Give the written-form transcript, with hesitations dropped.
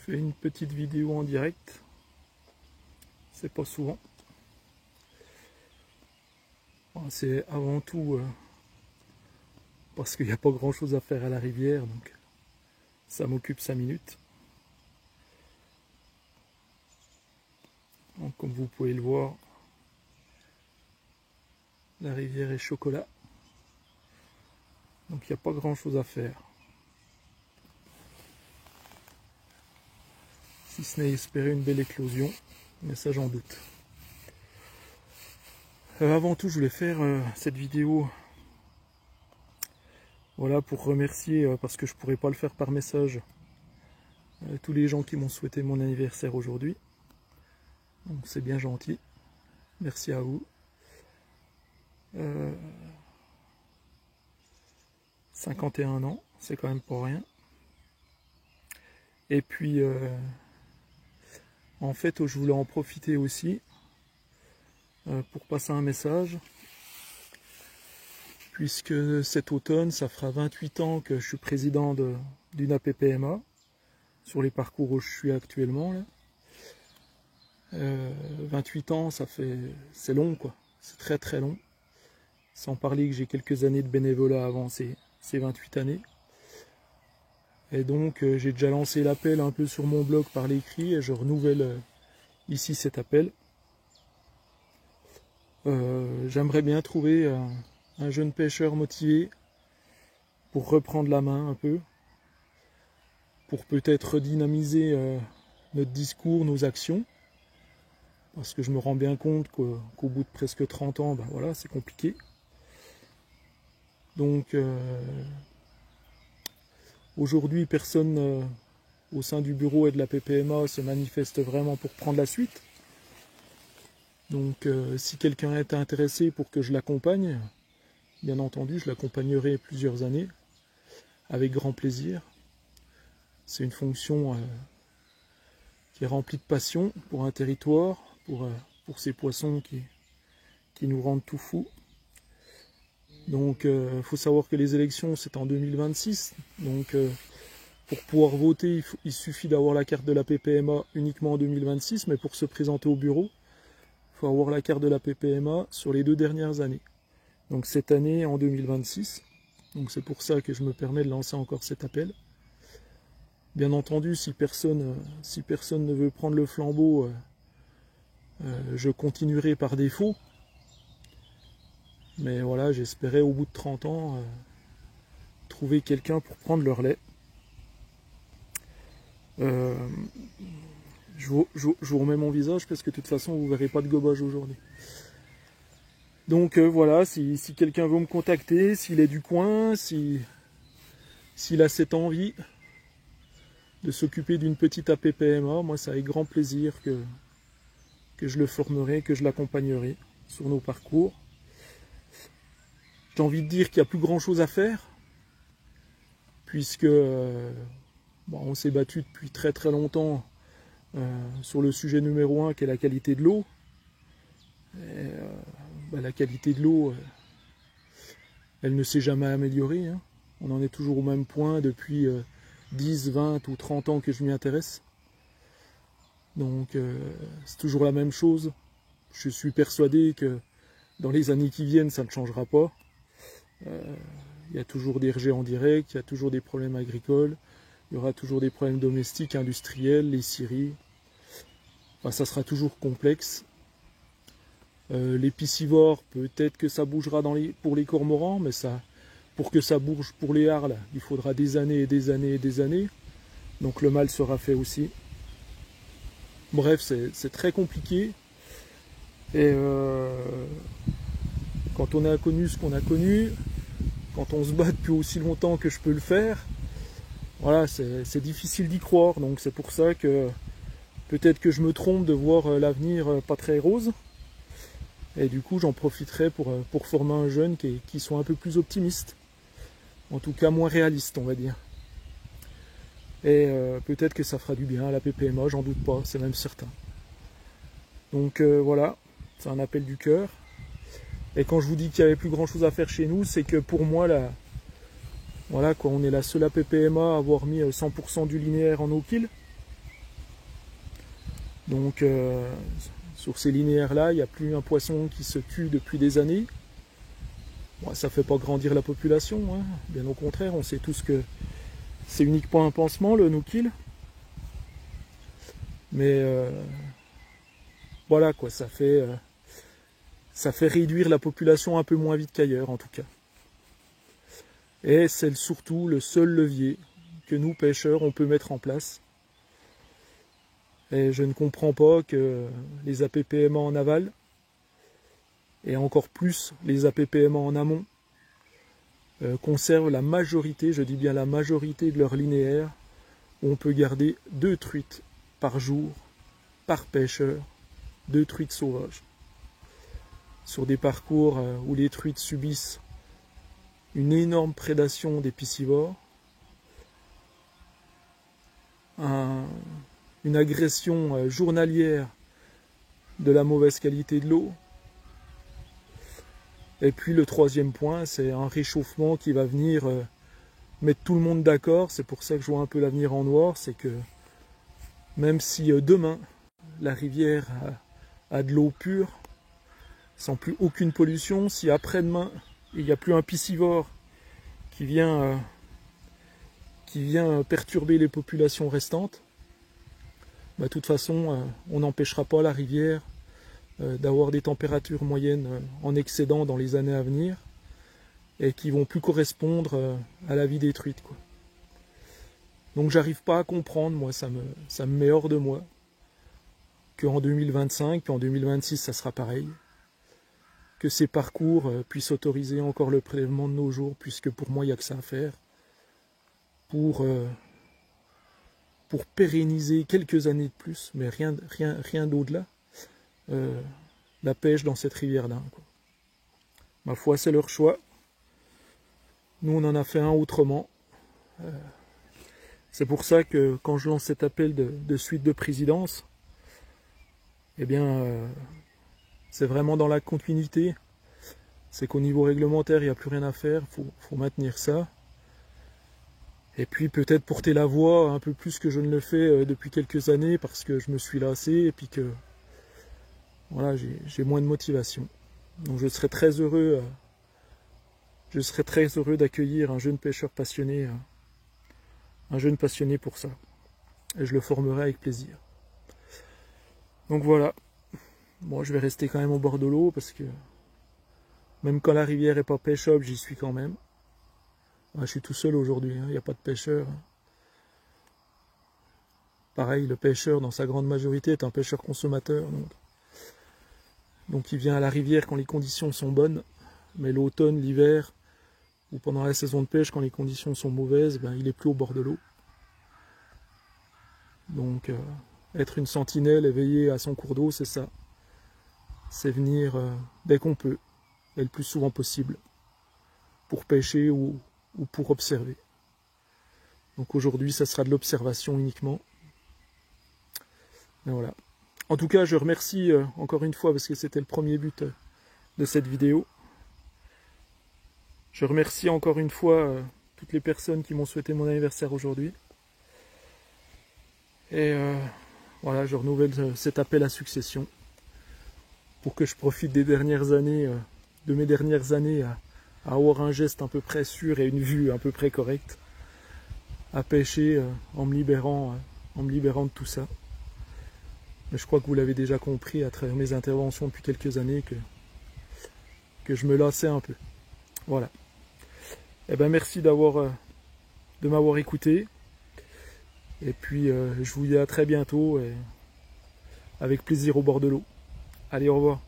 fais une petite vidéo en direct. C'est pas souvent. C'est avant tout parce qu'il n'y a pas grand chose à faire à la rivière, donc ça m'occupe 5 minutes. Donc, comme vous pouvez le voir, la rivière est chocolat. Donc il n'y a pas grand chose à faire. Si ce n'est espérer une belle éclosion, mais ça j'en doute. Avant tout, je voulais faire cette vidéo voilà, pour remercier, parce que je ne pourrais pas le faire par message, tous les gens qui m'ont souhaité mon anniversaire aujourd'hui. Donc c'est bien gentil. Merci à vous. 51 ans, c'est quand même pas rien. Et puis, en fait, je voulais en profiter aussi pour passer un message, puisque cet automne, ça fera 28 ans que je suis président d'une APPMA, sur les parcours où je suis actuellement. Là. 28 ans, c'est long, quoi. C'est très très long. Sans parler que j'ai quelques années de bénévolat avant ces 28 années. Et donc, j'ai déjà lancé l'appel un peu sur mon blog par l'écrit, et je renouvelle ici cet appel. J'aimerais bien trouver un jeune pêcheur motivé pour reprendre la main un peu, pour peut-être redynamiser notre discours, nos actions, parce que je me rends bien compte qu'au bout de presque 30 ans, ben voilà, c'est compliqué. Donc aujourd'hui, personne au sein du bureau et de la PPMA se manifeste vraiment pour prendre la suite. Donc si quelqu'un est intéressé pour que je l'accompagne, bien entendu, je l'accompagnerai plusieurs années, avec grand plaisir. C'est une fonction qui est remplie de passion pour un territoire, pour ces poissons qui nous rendent tout fous. Donc faut savoir que les élections c'est en 2026, donc pour pouvoir voter il suffit d'avoir la carte de la PPMA uniquement en 2026, mais pour se présenter au bureau, il faut avoir la carte de la PPMA sur les 2 dernières années. Donc cette année en 2026, donc c'est pour ça que je me permets de lancer encore cet appel. Bien entendu, si personne ne veut prendre le flambeau, je continuerai par défaut. Mais voilà, j'espérais au bout de 30 ans trouver quelqu'un pour prendre le relais. Je vous remets mon visage parce que de toute façon vous ne verrez pas de gobage aujourd'hui. Donc voilà, si quelqu'un veut me contacter, s'il est du coin, s'il a cette envie de s'occuper d'une petite APPMA, moi c'est avec grand plaisir que je le formerai, que je l'accompagnerai sur nos parcours. J'ai envie de dire qu'il n'y a plus grand chose à faire, puisque on s'est battu depuis très très longtemps sur le sujet numéro 1 qui est la qualité de l'eau. La qualité de l'eau, elle ne s'est jamais améliorée. Hein. On en est toujours au même point depuis 10, 20 ou 30 ans que je m'y intéresse. Donc c'est toujours la même chose. Je suis persuadé que dans les années qui viennent, ça ne changera pas. Il y a toujours des rejets en direct, il y a toujours des problèmes agricoles, il y aura toujours des problèmes domestiques, industriels, les scieries. Enfin, ça sera toujours complexe. Les piscivores, peut-être que ça bougera pour les cormorans, mais pour que ça bouge pour les harles, il faudra des années et des années et des années. Donc le mal sera fait aussi. Bref, c'est très compliqué. Et quand on a connu ce qu'on a connu, quand on se bat depuis aussi longtemps que je peux le faire, voilà, c'est difficile d'y croire. Donc c'est pour ça que peut-être que je me trompe de voir l'avenir pas très rose. Et du coup, j'en profiterai pour former un jeune qui soit un peu plus optimiste. En tout cas, moins réaliste, on va dire. Et peut-être que ça fera du bien à la PPMA, j'en doute pas, c'est même certain. Donc voilà, c'est un appel du cœur. Et quand je vous dis qu'il n'y avait plus grand chose à faire chez nous, c'est que pour moi, voilà, quoi, on est la seule APPMA à avoir mis 100% du linéaire en no-kill. Donc sur ces linéaires-là, il n'y a plus un poisson qui se tue depuis des années. Bon, ça ne fait pas grandir la population, hein. Bien au contraire, on sait tous que c'est uniquement un pansement, le no-kill. Mais voilà quoi, ça fait réduire la population un peu moins vite qu'ailleurs en tout cas. Et c'est surtout le seul levier que nous pêcheurs on peut mettre en place. Et je ne comprends pas que les APPMA en aval, et encore plus les APPMA en amont, conservent la majorité, je dis bien la majorité de leur linéaire, où on peut garder 2 truites par jour, par pêcheur, 2 truites sauvages. Sur des parcours où les truites subissent une énorme prédation des piscivores, une agression journalière de la mauvaise qualité de l'eau. Et puis le troisième point, c'est un réchauffement qui va venir mettre tout le monde d'accord. C'est pour ça que je vois un peu l'avenir en noir, c'est que même si demain la rivière a de l'eau pure, sans plus aucune pollution, si après-demain il n'y a plus un piscivore qui vient perturber les populations restantes, bah, de toute façon on n'empêchera pas la rivière d'avoir des températures moyennes en excédent dans les années à venir et qui vont plus correspondre à la vie des truites, quoi. Donc j'arrive pas à comprendre, moi ça me met hors de moi, qu'en 2025 puis en 2026 ça sera pareil, que ces parcours puissent autoriser encore le prélèvement de nos jours, puisque pour moi il n'y a que ça à faire pour pérenniser quelques années de plus, mais rien d'au-delà, la pêche dans cette rivière-là, quoi. Ma foi, c'est leur choix. Nous, on en a fait un autrement. C'est pour ça que quand je lance cet appel de suite de présidence, eh bien, c'est vraiment dans la continuité. C'est qu'au niveau réglementaire, il n'y a plus rien à faire. Faut maintenir ça. Et puis peut-être porter la voix un peu plus que je ne le fais depuis quelques années, parce que je me suis lassé et puis que voilà, j'ai moins de motivation. Donc je serais très heureux d'accueillir un jeune pêcheur passionné, un jeune passionné pour ça. Et je le formerai avec plaisir. Donc voilà. Moi, je vais rester quand même au bord de l'eau parce que même quand la rivière est pas pêchable, j'y suis quand même. Je suis tout seul aujourd'hui, il n'y a pas de pêcheur. Pareil, le pêcheur, dans sa grande majorité, est un pêcheur consommateur. Donc il vient à la rivière quand les conditions sont bonnes, mais l'automne, l'hiver, ou pendant la saison de pêche, quand les conditions sont mauvaises, ben, il n'est plus au bord de l'eau. Donc être une sentinelle et veiller à son cours d'eau, c'est ça. C'est venir dès qu'on peut, et le plus souvent possible, pour pêcher ou pour observer. Donc aujourd'hui, ça sera de l'observation uniquement. Et voilà. En tout cas, je remercie encore une fois, parce que c'était le premier but de cette vidéo. Je remercie encore une fois toutes les personnes qui m'ont souhaité mon anniversaire aujourd'hui. Et voilà, je renouvelle cet appel à succession pour que je profite des dernières années, de mes dernières années, à avoir un geste à peu près sûr et une vue à peu près correcte, à pêcher en me libérant de tout ça. Mais je crois que vous l'avez déjà compris à travers mes interventions depuis quelques années que je me lassais un peu. Voilà. Eh ben merci de m'avoir écouté. Et puis je vous dis à très bientôt et avec plaisir au bord de l'eau. Allez, au revoir.